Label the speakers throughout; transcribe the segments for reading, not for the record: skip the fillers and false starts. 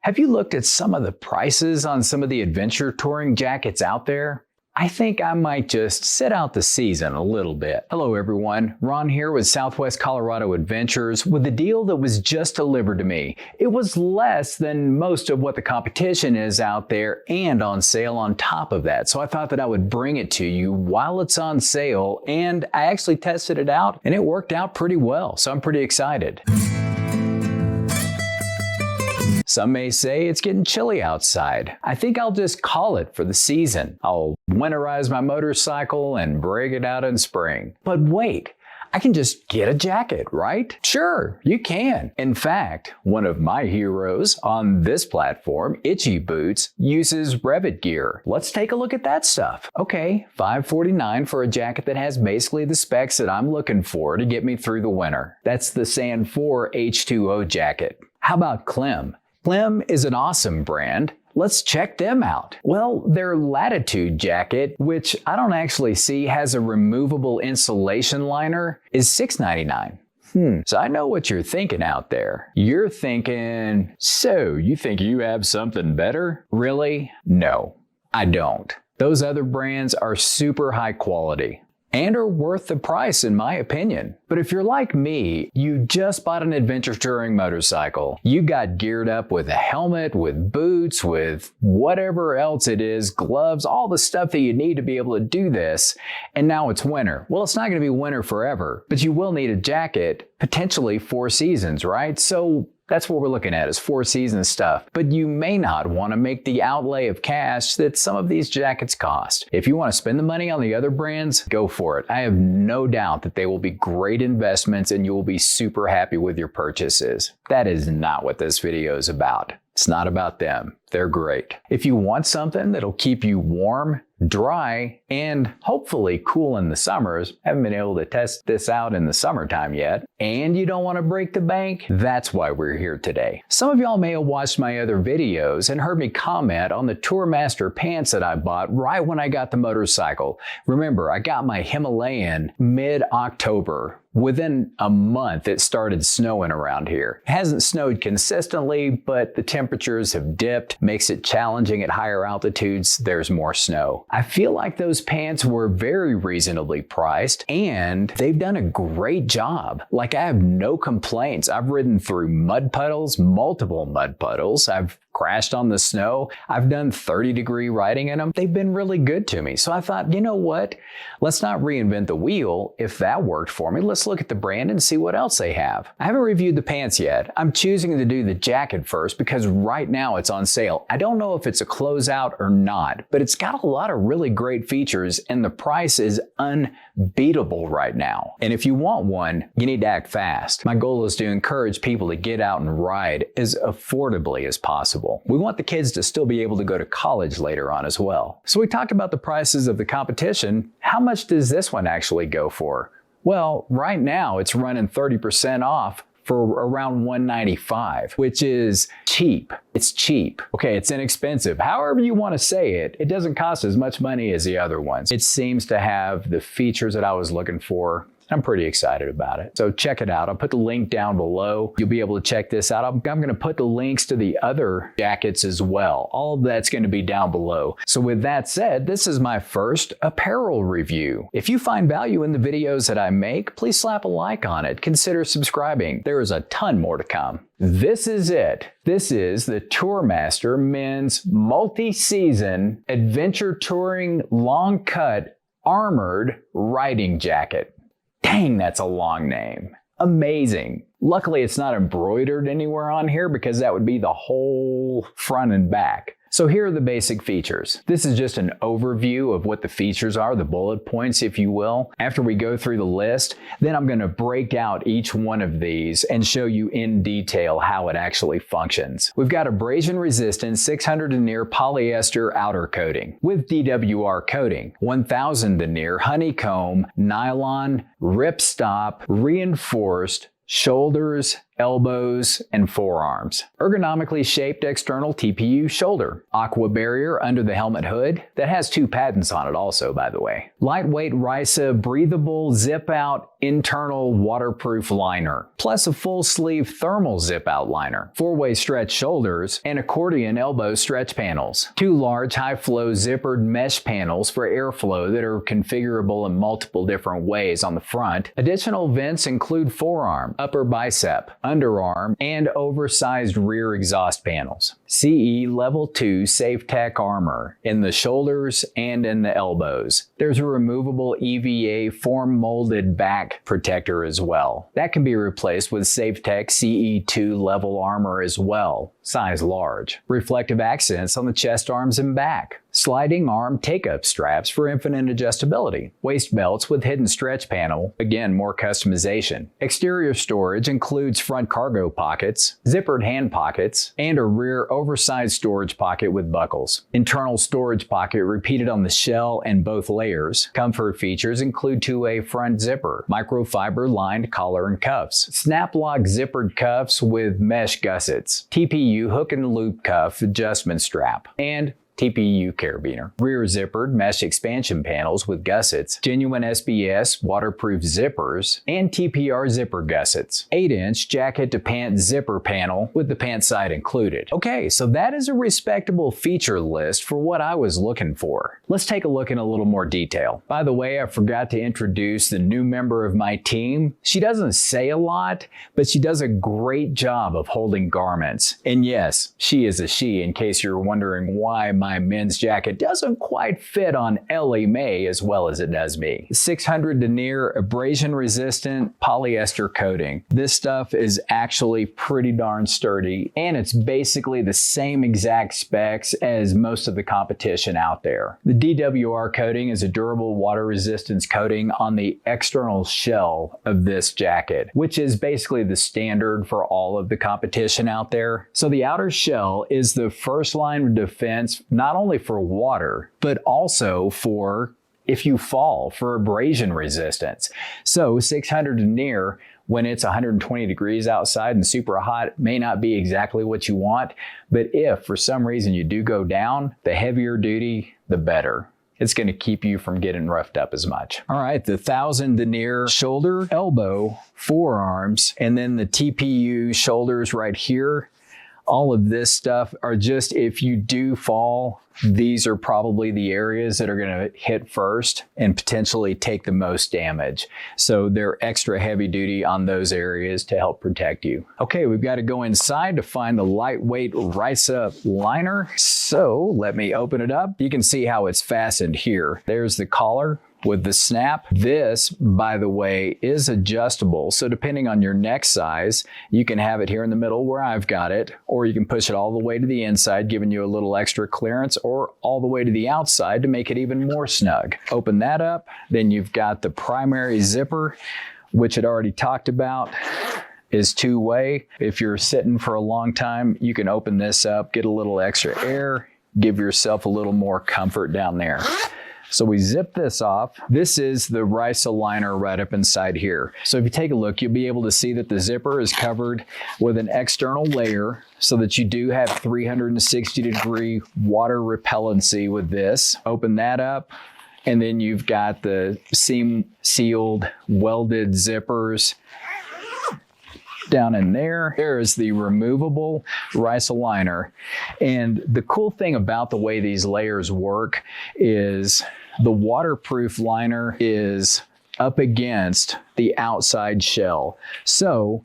Speaker 1: Have you looked at some of the prices on some of the adventure touring jackets out there? I think I might just sit out the season a little bit. Hello everyone, Ron here with Southwest Colorado Adventures with a deal that was just delivered to me. It was less than most of what the competition is out there and on sale on top of that. So I thought that I would bring it to you while it's on sale, and I actually tested it out and it worked out pretty well. So I'm pretty excited. Some may say it's getting chilly outside. I think I'll just call it for the season. I'll winterize my motorcycle and break it out in spring. But wait, I can just get a jacket, right? Sure, you can. In fact, one of my heroes on this platform, Itchy Boots, uses Revit gear. Let's take a look at that stuff. Okay, $549 for a jacket that has basically the specs that I'm looking for to get me through the winter. That's the Sand 4 H2O jacket. How about Clem? Clem is an awesome brand. Let's check them out. Well, their Latitude jacket, which I don't actually see has a removable insulation liner, is $6.99. So I know what you're thinking out there. You're thinking, so you think you have something better? Really? No, I don't. Those other brands are super high quality and are worth the price in my opinion. But if you're like me, you just bought an adventure touring motorcycle. You got geared up with a helmet, with boots, with whatever else it is, gloves, all the stuff that you need to be able to do this, and now it's winter. Well, it's not going to be winter forever, but you will need a jacket, potentially 4 seasons, right? So that's what we're looking at, is 4 season stuff. But you may not want to make the outlay of cash that some of these jackets cost. If you want to spend the money on the other brands, go for it. I have no doubt that they will be great investments and you will be super happy with your purchases. That is not what this video is about. It's not about them. They're great. If you want something that'll keep you warm, dry, and hopefully cool in the summers, haven't been able to test this out in the summertime yet, and you don't want to break the bank, that's why we're here today. Some of y'all may have watched my other videos and heard me comment on the Tourmaster pants that I bought right when I got the motorcycle. Remember, I got my Himalayan mid-October. Within a month, it started snowing around here. It hasn't snowed consistently, but the temperatures have dipped, makes it challenging at higher altitudes. There's more snow. I feel like those pants were very reasonably priced, and they've done a great job. Like, I have no complaints. I've ridden through mud puddles, multiple mud puddles. I've crashed on the snow. I've done 30-degree riding in them. They've been really good to me. So I thought, you know what? Let's not reinvent the wheel. If that worked for me, let's look at the brand and see what else they have. I haven't reviewed the pants yet. I'm choosing to do the jacket first because right now it's on sale. I don't know if it's a closeout or not, but it's got a lot of really great features and the price is unbeatable right now. And if you want one, you need to act fast. My goal is to encourage people to get out and ride as affordably as possible. We want the kids to still be able to go to college later on as well. So we talked about the prices of the competition. How much does this one actually go for? Well, right now it's running 30% off for around $195, which is cheap. It's cheap. Okay, it's inexpensive. However you want to say it, it doesn't cost as much money as the other ones. It seems to have the features that I was looking for. I'm pretty excited about it. So check it out. I'll put the link down below. You'll be able to check this out. I'm going to put the links to the other jackets as well. All of that's going to be down below. So with that said, this is my first apparel review. If you find value in the videos that I make, please slap a like on it. Consider subscribing. There is a ton more to come. This is it. This is the Tourmaster Men's Multi-Season Adventure Touring Long Cut Armored Riding Jacket. Dang, that's a long name. Amazing. Luckily, it's not embroidered anywhere on here because that would be the whole front and back. So here are the basic features. This is just an overview of what the features are, the bullet points, if you will. After we go through the list, then I'm going to break out each one of these and show you in detail how it actually functions. We've got abrasion resistant 600 denier polyester outer coating with DWR coating, 1000 denier honeycomb, nylon, ripstop, reinforced, shoulders, elbows, and forearms. Ergonomically shaped external TPU shoulder. Aqua barrier under the helmet hood that has 2 patents on it also, by the way. Lightweight RISA breathable zip-out internal waterproof liner, plus a full sleeve thermal zip-out liner. 4-way stretch shoulders and accordion elbow stretch panels. 2 large high-flow zippered mesh panels for airflow that are configurable in multiple different ways on the front. Additional vents include forearm, upper bicep, underarm, and oversized rear exhaust panels. CE Level 2 SafeTech armor in the shoulders and in the elbows. There's a removable EVA form-molded back protector as well. That can be replaced with SafeTech CE2 level armor as well, size large. Reflective accents on the chest, arms, and back. Sliding arm take-up straps for infinite adjustability. Waist belts with hidden stretch panel, again more customization. Exterior storage includes front cargo pockets, zippered hand pockets, and a rear oversized storage pocket with buckles. Internal storage pocket repeated on the shell and both layers. Comfort features include 2-way front zipper, microfiber lined collar and cuffs, snap lock zippered cuffs with mesh gussets, TPU hook and loop cuff adjustment strap, and TPU carabiner. Rear zippered mesh expansion panels with gussets, genuine SBS waterproof zippers, and TPR zipper gussets. 8-inch jacket to pant zipper panel with the pant side included. Okay, so that is a respectable feature list for what I was looking for. Let's take a look in a little more detail. By the way, I forgot to introduce the new member of my team. She doesn't say a lot, but she does a great job of holding garments. And yes, she is a she, in case you're wondering why my men's jacket doesn't quite fit on Ellie Mae as well as it does me. 600 denier abrasion resistant polyester coating. This stuff is actually pretty darn sturdy, and it's basically the same exact specs as most of the competition out there. The DWR coating is a durable water resistance coating on the external shell of this jacket, which is basically the standard for all of the competition out there. So the outer shell is the first line of defense, not only for water, but also for if you fall, for abrasion resistance. So 600 denier, when it's 120 degrees outside and super hot, may not be exactly what you want, but if for some reason you do go down, the heavier duty, the better. It's going to keep you from getting roughed up as much. All right, the 1000 denier shoulder, elbow, forearms, and then the TPU shoulders right here. All of this stuff are just, if you do fall, these are probably the areas that are going to hit first and potentially take the most damage. So they're extra heavy duty on those areas to help protect you. Okay, we've got to go inside to find the lightweight RISA liner. So let me open it up. You can see how it's fastened here. There's the collar with the snap. This, by the way, is adjustable. So depending on your neck size, you can have it here in the middle where I've got it, or you can push it all the way to the inside, giving you a little extra clearance, or all the way to the outside to make it even more snug. Open that up. Then you've got the primary zipper, which I'd already talked about, is 2-way. If you're sitting for a long time, you can open this up, get a little extra air, give yourself a little more comfort down there. So we zip this off. This is the RISA liner right up inside here. So if you take a look, you'll be able to see that the zipper is covered with an external layer so that you do have 360-degree water repellency with this. Open that up, and then you've got the seam sealed welded zippers down in there. There is the removable RISA liner. And the cool thing about the way these layers work is the waterproof liner is up against the outside shell. So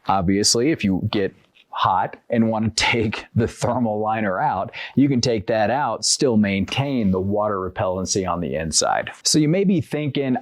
Speaker 1: obviously, if you get hot and want to take the thermal liner out, you can take that out, still maintain the water repellency on the inside. So you may be thinking,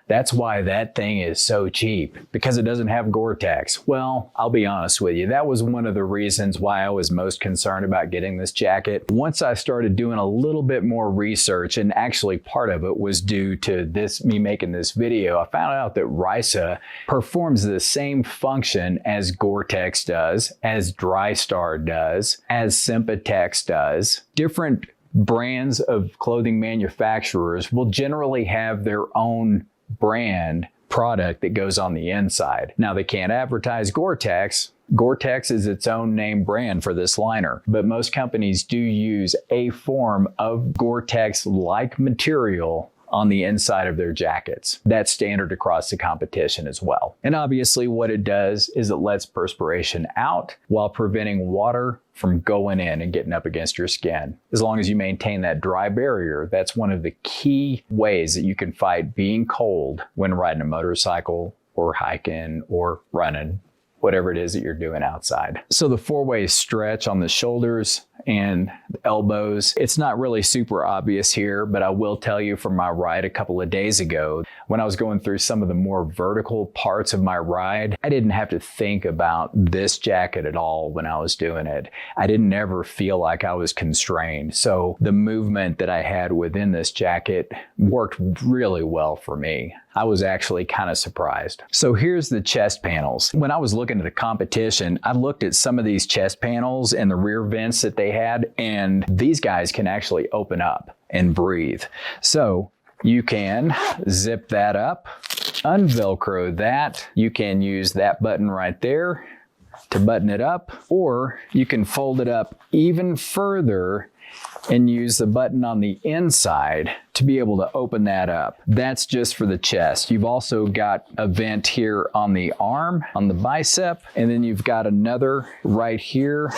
Speaker 1: that's why that thing is so cheap, because it doesn't have Gore-Tex. Well, I'll be honest with you, that was one of the reasons why I was most concerned about getting this jacket. Once I started doing a little bit more research, and actually part of it was due to me making this video, I found out that RISA performs the same function as Gore-Tex does, as DryStar does, as Sympatex does. Different brands of clothing manufacturers will generally have their own brand product that goes on the inside. Now, they can't advertise Gore-Tex. Gore-Tex is its own name brand for this liner, but most companies do use a form of Gore-Tex-like material on the inside of their jackets. That's standard across the competition as well. And obviously what it does is it lets perspiration out while preventing water from going in and getting up against your skin. As long as you maintain that dry barrier, that's one of the key ways that you can fight being cold when riding a motorcycle or hiking or running, whatever it is that you're doing outside. So the four-way stretch on the shoulders and the elbows, it's not really super obvious here, but I will tell you from my ride a couple of days ago, when I was going through some of the more vertical parts of my ride, I didn't have to think about this jacket at all when I was doing it. I didn't ever feel like I was constrained. So the movement that I had within this jacket worked really well for me. I was actually kind of surprised. So here's the chest panels. When I was looking at the competition, I looked at some of these chest panels and the rear vents that they had, and these guys can actually open up and breathe. So you can zip that up, unvelcro that. You can use that button right there to button it up, or you can fold it up even further and use the button on the inside to be able to open that up. That's just for the chest. You've also got a vent here on the arm, on the bicep, and then you've got another right here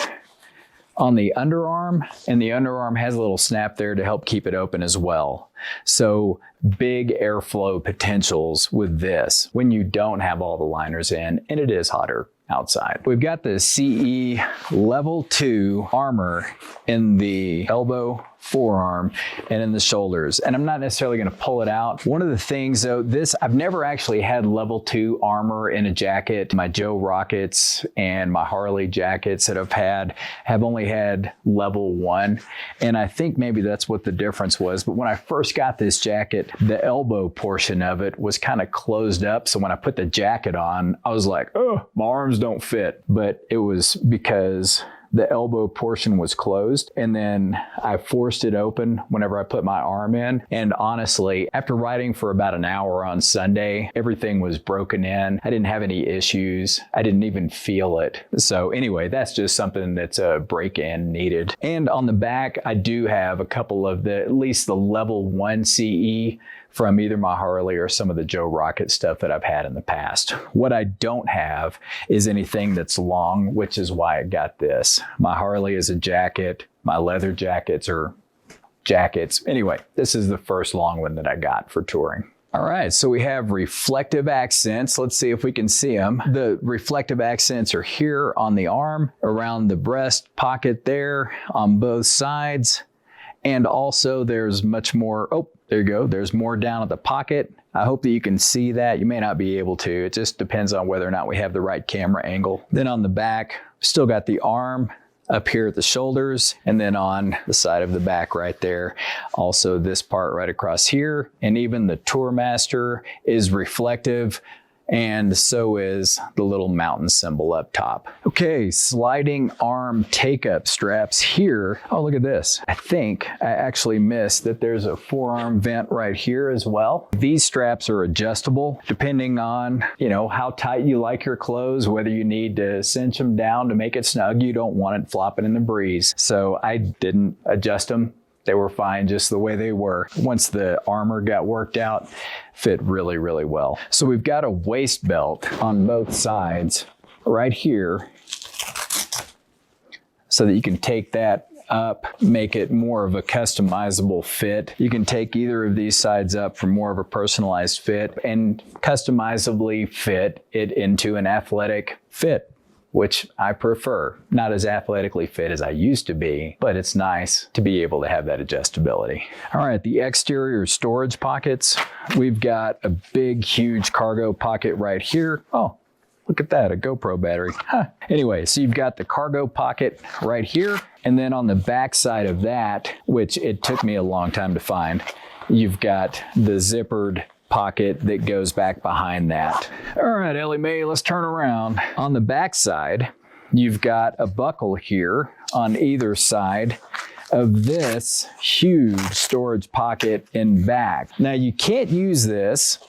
Speaker 1: on the underarm, and the underarm has a little snap there to help keep it open as well. So big airflow potentials with this when you don't have all the liners in and it is hotter outside. We've got the CE level 2 armor in the elbow, forearm, and in the shoulders. And I'm not necessarily going to pull it out. One of the things though, I've never actually had level 2 armor in a jacket. My Joe Rockets and my Harley jackets that I've had have only had level 1. And I think maybe that's what the difference was. But when I first got this jacket, the elbow portion of it was kind of closed up. So when I put the jacket on, I was like, oh, my arms don't fit. But it was because the elbow portion was closed, and then I forced it open whenever I put my arm in. And honestly, after riding for about an hour on Sunday, everything was broken in. I didn't have any issues. I didn't even feel it. So anyway, that's just something that's a break-in needed. And on the back, I do have a couple of at least the level 1 CE from either my Harley or some of the Joe Rocket stuff that I've had in the past. What I don't have is anything that's long, which is why I got this. My Harley is a jacket. My leather jackets are jackets. Anyway, this is the first long one that I got for touring. All right, so we have reflective accents. Let's see if we can see them. The reflective accents are here on the arm, around the breast pocket there, on both sides. And also there's much more, oh, there you go. There's more down at the pocket. I hope that you can see that. You may not be able to. It just depends on whether or not we have the right camera angle. Then on the back, still got the arm up here at the shoulders, and then on the side of the back right there. Also this part right across here. And even the Tourmaster is reflective, and so is the little mountain symbol up top. Okay, sliding arm take-up straps here. Oh, look at this. I think I actually missed that there's a forearm vent right here as well. These straps are adjustable depending on, how tight you like your clothes, whether you need to cinch them down to make it snug. You don't want it flopping in the breeze. So I didn't adjust them. They were fine just the way they were. Once the armor got worked out, fit really, really well. So we've got a waist belt on both sides right here so that you can take that up, make it more of a customizable fit. You can take either of these sides up for more of a personalized fit and customizably fit it into an athletic fit, which I prefer. Not as athletically fit as I used to be, but it's nice to be able to have that adjustability. All right, the exterior storage pockets. We've got a big, huge cargo pocket right here. Oh, look at that, a GoPro battery. Huh. Anyway, so you've got the cargo pocket right here, and then on the back side of that, which it took me a long time to find, you've got the zippered pocket that goes back behind that. All right, Ellie Mae, let's turn around. On the back side, you've got a buckle here on either side of this huge storage pocket in back. Now you can't use this.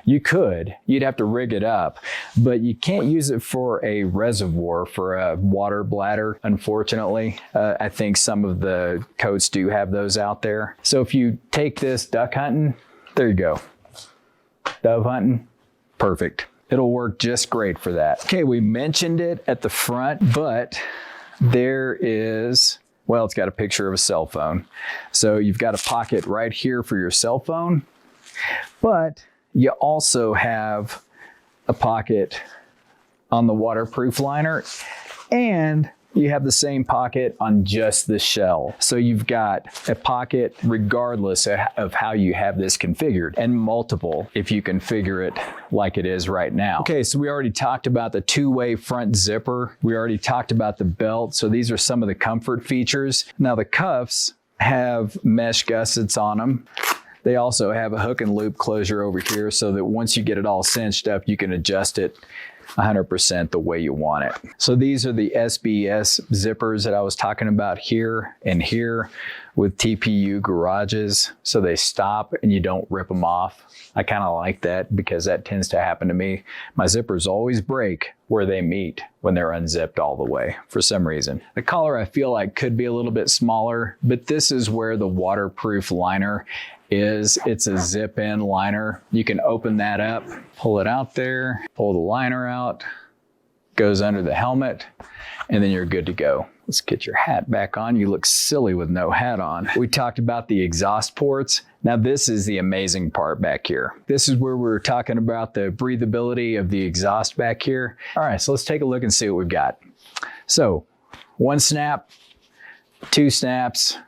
Speaker 1: You could, you'd have to rig it up, but you can't use it for a reservoir, for a water bladder, unfortunately. I think some of the coats do have those out there. So if you take this duck hunting, there you go. Dove hunting, perfect. It'll work just great for that. Okay, we mentioned it at the front, but there is, well, it's got a picture of a cell phone. So you've got a pocket right here for your cell phone, but you also have a pocket on the waterproof liner, and you have the same pocket on just the shell. So you've got a pocket regardless of how you have this configured, and multiple if you configure it like it is right now. Okay, so we already talked about the two-way front zipper. We already talked about the belt. So these are some of the comfort features. Now the cuffs have mesh gussets on them. They also have a hook and loop closure over here so that once you get it all cinched up, you can adjust it 100% the way you want it. So these are the SBS zippers that I was talking about here and here with TPU garages. So they stop and you don't rip them off. I kind of like that because that tends to happen to me. My zippers always break where they meet when they're unzipped all the way for some reason. The collar I feel like could be a little bit smaller, but this is where the waterproof liner is. It's a zip-in liner. You can open that up, pull it out there, pull the liner out, goes under the helmet, and then you're good to go. Let's get your hat back on. You look silly with no hat on. We talked about the exhaust ports. Now this is the amazing part back here. This is where we're talking about the breathability of the exhaust back here. All right, so let's take a look and see what we've got. So 1 snap, 2 snaps,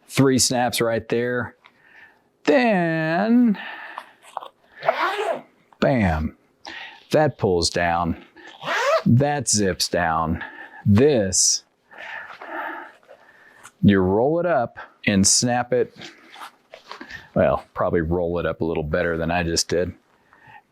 Speaker 1: 3 snaps right there. Then, bam, that pulls down, that zips down. This, you roll it up and snap it. Well, probably roll it up a little better than I just did.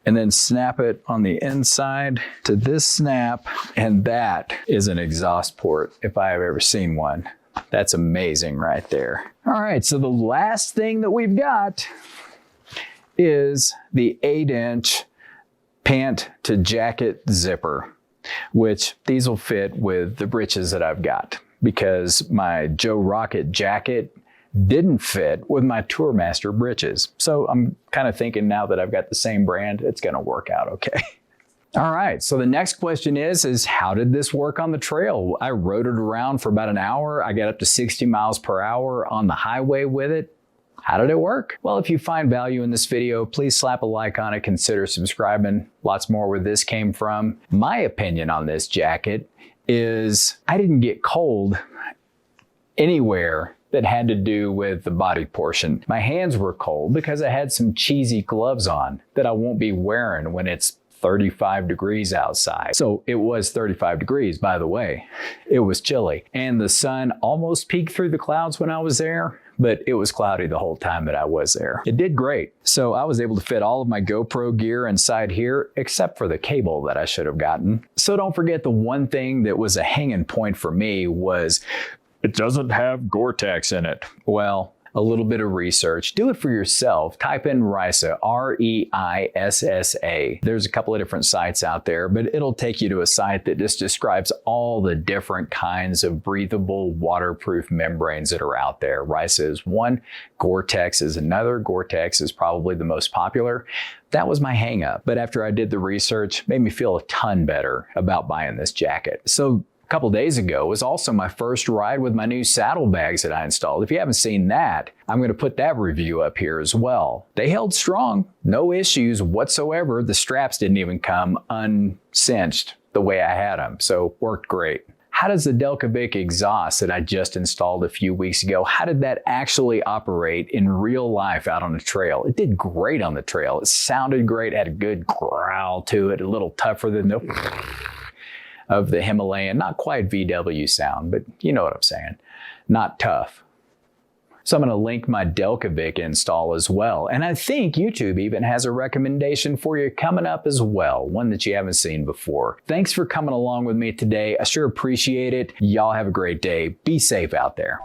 Speaker 1: And then snap it on the inside to this snap, and that is an exhaust port if I have ever seen one. That's amazing right there. All right, so the last thing that we've got is the 8-inch pant to jacket zipper, which these will fit with the breeches that I've got because my Joe Rocket jacket didn't fit with my Tourmaster breeches. So I'm kind of thinking now that I've got the same brand, it's gonna work out okay. All right, so the next question is how did this work on the trail? I rode it around for about an hour. I got up to 60 miles per hour on the highway with it. How did it work? Well, if you find value in this video, please slap a like on it, consider subscribing. Lots more where this came from. My opinion on this jacket is I didn't get cold anywhere that had to do with the body portion. My hands were cold because I had some cheesy gloves on that I won't be wearing when it's 35 degrees outside. So it was 35 degrees, by the way. It was chilly. And the sun almost peeked through the clouds when I was there, but it was cloudy the whole time that I was there. It did great. So I was able to fit all of my GoPro gear inside here, except for the cable that I should have gotten. So don't forget, the one thing that was a hanging point for me was it doesn't have Gore-Tex in it. Well, a little bit of research. Do it for yourself. Type in RISSA, R-E-I-S-S-A. There's a couple of different sites out there, but it'll take you to a site that just describes all the different kinds of breathable, waterproof membranes that are out there. RISSA is one, Gore-Tex is another. Gore-Tex is probably the most popular. That was my hang up. But after I did the research, it made me feel a ton better about buying this jacket. So a couple days ago was also my first ride with my new saddlebags that I installed. If you haven't seen that, I'm going to put that review up here as well. They held strong, no issues whatsoever. The straps didn't even come uncinched the way I had them, so worked great. How does the Delcovic exhaust that I just installed a few weeks ago, how did that actually operate in real life out on the trail? It did great on the trail. It sounded great, had a good growl to it, a little tougher than the of the Himalayan, not quite VW sound, but you know what I'm saying, not tough. So I'm going to link my Delcovic install as well. And I think YouTube even has a recommendation for you coming up as well, one that you haven't seen before. Thanks for coming along with me today. I sure appreciate it. Y'all have a great day. Be safe out there.